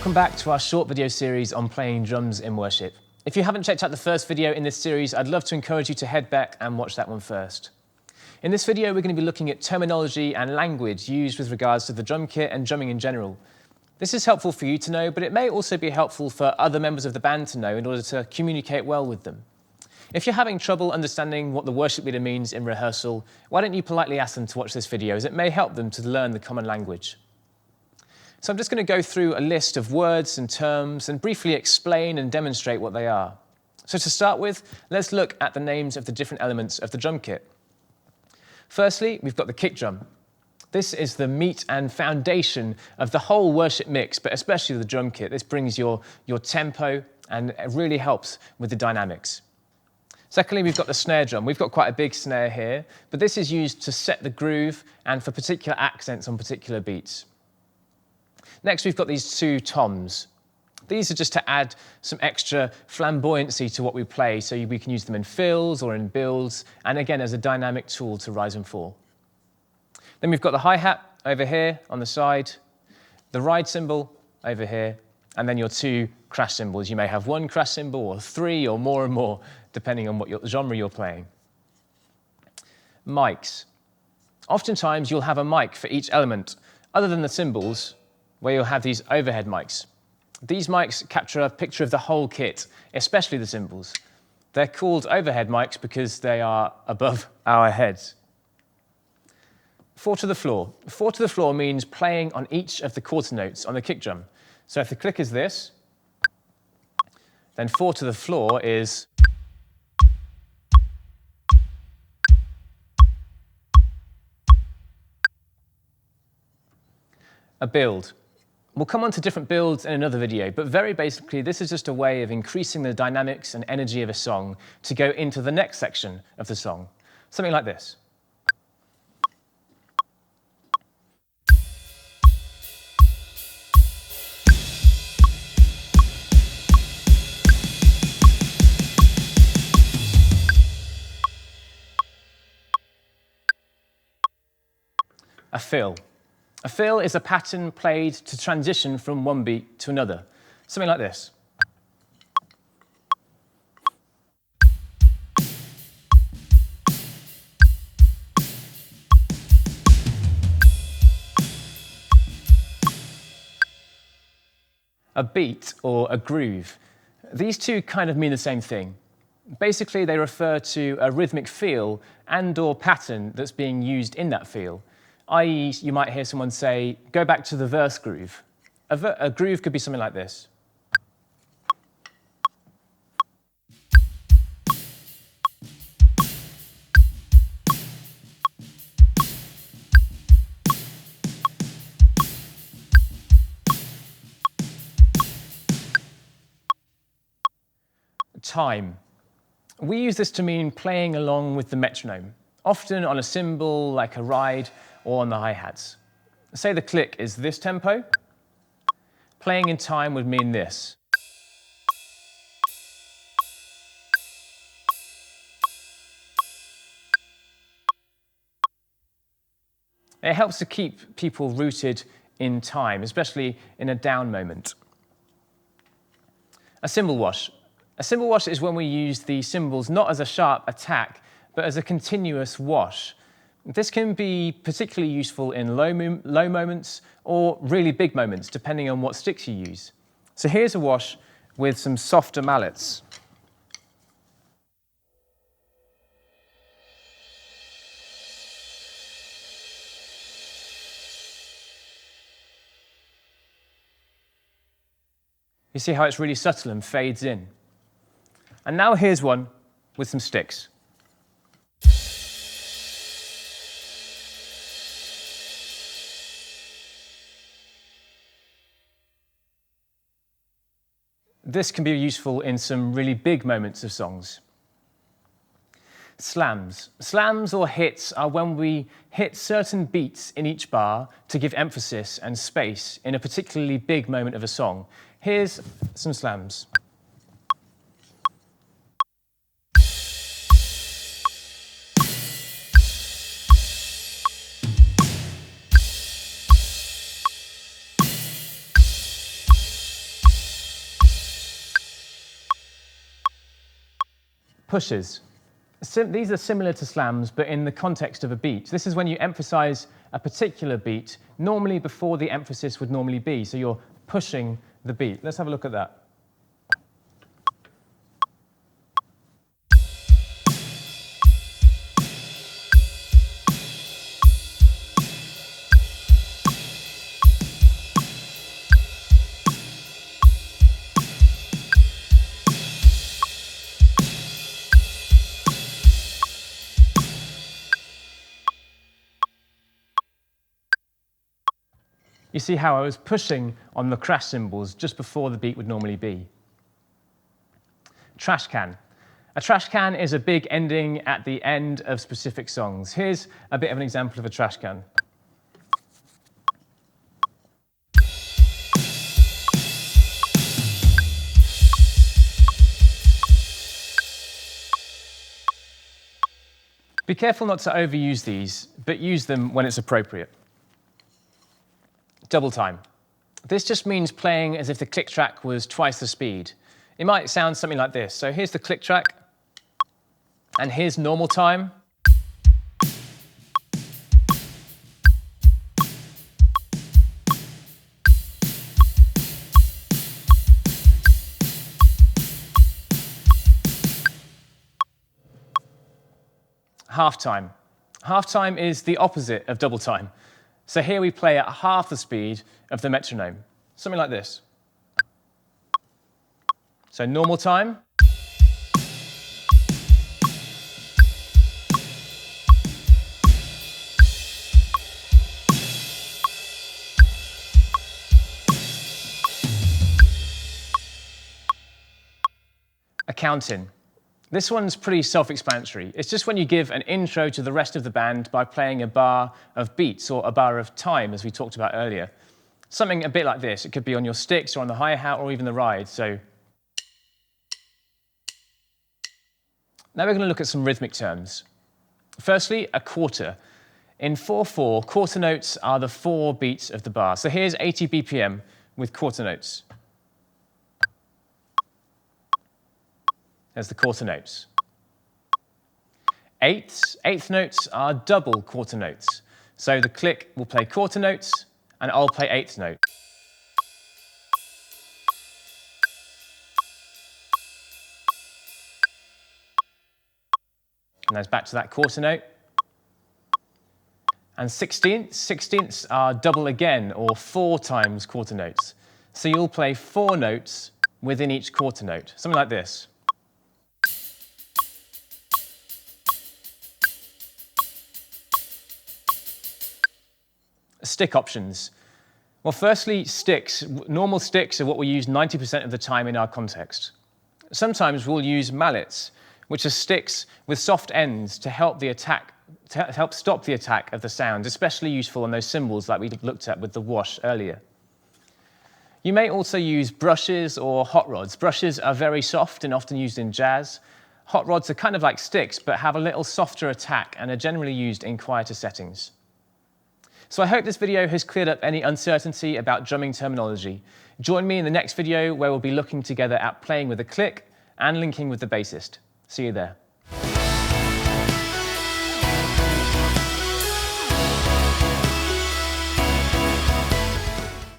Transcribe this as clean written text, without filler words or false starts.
Welcome back to our short video series on playing drums in worship. If you haven't checked out the first video in this series, I'd love to encourage you to head back and watch that one first. In this video, we're going to be looking at terminology and language used with regards to the drum kit and drumming in general. This is helpful for you to know, but it may also be helpful for other members of the band to know in order to communicate well with them. If you're having trouble understanding what the worship leader means in rehearsal, why don't you politely ask them to watch this video, as it may help them to learn the common language. So I'm just going to go through a list of words and terms and briefly explain and demonstrate what they are. So to start with, let's look at the names of the different elements of the drum kit. Firstly, we've got the kick drum. This is the meat and foundation of the whole worship mix, but especially the drum kit. This brings your tempo and it really helps with the dynamics. Secondly, we've got the snare drum. We've got quite a big snare here, but this is used to set the groove and for particular accents on particular beats. Next, we've got these two toms. These are just to add some extra flamboyancy to what we play, so we can use them in fills or in builds, and again, as a dynamic tool to rise and fall. Then we've got the hi-hat over here on the side, the ride cymbal over here, and then your two crash cymbals. You may have one crash cymbal or three or more, depending on what genre you're playing. Mics. Oftentimes, you'll have a mic for each element, other than the cymbals, where you'll have these overhead mics. These mics capture a picture of the whole kit, especially the cymbals. They're called overhead mics because they are above our heads. Four to the floor. Four to the floor means playing on each of the quarter notes on the kick drum. So if the click is this, then four to the floor is a build. We'll come on to different builds in another video, but very basically, this is just a way of increasing the dynamics and energy of a song to go into the next section of the song. Something like this. A fill. A fill is a pattern played to transition from one beat to another. Something like this. A beat or a groove. These two kind of mean the same thing. Basically, they refer to a rhythmic feel and/or pattern that's being used in that feel. I.e., you might hear someone say, go back to the verse groove. A groove could be something like this. Time. We use this to mean playing along with the metronome, often on a cymbal like a ride, or on the hi-hats. Say the click is this tempo. Playing in time would mean this. It helps to keep people rooted in time, especially in a down moment. A cymbal wash. A cymbal wash is when we use the cymbals not as a sharp attack, but as a continuous wash. This can be particularly useful in low moments or really big moments, depending on what sticks you use. So here's a wash with some softer mallets. You see how it's really subtle and fades in. And now here's one with some sticks. This can be useful in some really big moments of songs. Slams. Slams or hits are when we hit certain beats in each bar to give emphasis and space in a particularly big moment of a song. Here's some slams. Pushes. These are similar to slams, but in the context of a beat. This is when you emphasize a particular beat, normally before the emphasis would normally be. So you're pushing the beat. Let's have a look at that. You see how I was pushing on the crash cymbals just before the beat would normally be. Trash can. A trash can is a big ending at the end of specific songs. Here's a bit of an example of a trash can. Be careful not to overuse these, but use them when it's appropriate. Double time. This just means playing as if the click track was twice the speed. It might sound something like this. So here's the click track, and here's normal time. Half time. Half time is the opposite of double time. So here we play at half the speed of the metronome, something like this. So normal time. Accounting. This one's pretty self-explanatory. It's just when you give an intro to the rest of the band by playing a bar of beats or a bar of time, as we talked about earlier. Something a bit like this. It could be on your sticks or on the hi-hat or even the ride. So now we're going to look at some rhythmic terms. Firstly, a quarter. In 4/4, quarter notes are the 4 beats of the bar. So here's 80 BPM with quarter notes. There's the quarter notes. Eighth notes are double quarter notes. So the click will play quarter notes, and I'll play eighth note. And that's back to that quarter note. And sixteenths are double again, or 4 times quarter notes. So you'll play 4 notes within each quarter note, something like this. Stick options. Well, firstly, sticks. Normal sticks are what we use 90% of the time in our context. Sometimes we'll use mallets, which are sticks with soft ends to help stop the attack of the sound, especially useful on those cymbals like we looked at with the wash earlier. You may also use brushes or hot rods. Brushes are very soft and often used in jazz. Hot rods are kind of like sticks, but have a little softer attack and are generally used in quieter settings. So I hope this video has cleared up any uncertainty about drumming terminology. Join me in the next video where we'll be looking together at playing with a click and linking with the bassist. See you there.